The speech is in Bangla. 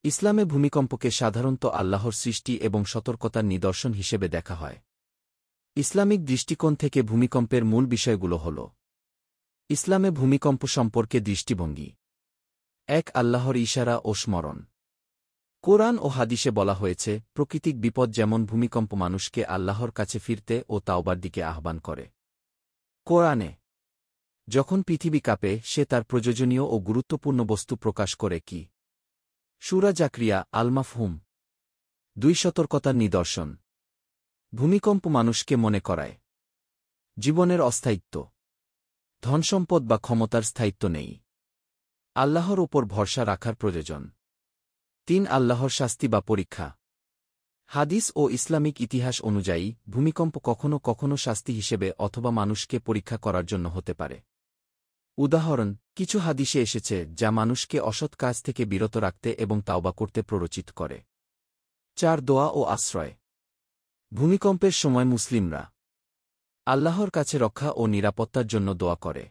ইসলামে ভূমিকম্পকে সাধারণত আল্লাহর সৃষ্টি এবং সতর্কতার নিদর্শন হিসেবে দেখা হয়। ইসলামিক দৃষ্টিকোণ থেকে ভূমিকম্পের মূল বিষয়গুলো হল: ইসলামে ভূমিকম্প সম্পর্কে দৃষ্টিভঙ্গি। ১. আল্লাহর ইশারা ও স্মরণ। কোরআন ও হাদিসে বলা হয়েছে, প্রাকৃতিক বিপদ যেমন ভূমিকম্প মানুষকে আল্লাহর কাছে ফিরতে ও তাওবার দিকে আহ্বান করে। কোরআনে যখন পৃথিবী কাঁপে, সে তার প্রয়োজনীয় ও গুরুত্বপূর্ণ বস্তু প্রকাশ করে কি? সূরা জাকরিয়া আল মাফহুম। ২. সতর্কতার নিদর্শন। ভূমিকম্প মানুষকে মনে করায় জীবনের অস্থায়িত্ব, ধনসম্পদ বা ক্ষমতার স্থায়িত্ব নেই। আল্লাহর ওপর ভরসা রাখার প্রয়োজন। ৩. আল্লাহর শাস্তি বা পরীক্ষা। হাদিস ও ইসলামিক ইতিহাস অনুযায়ী ভূমিকম্প কখনও কখনও শাস্তি হিসেবে অথবা মানুষকে পরীক্ষা করার জন্য হতে পারে। উদাহরণ: কিছু হাদিসে এসেছে যা মানুষকে অসৎ কাজ থেকে বিরত রাখতে এবং তাওবা করতে প্ররোচিত করে। ৪. দোয়া ও আশ্রয়। ভূমিকম্পের সময় মুসলিমরা আল্লাহর কাছে রক্ষা ও নিরাপত্তার জন্য দোয়া করে।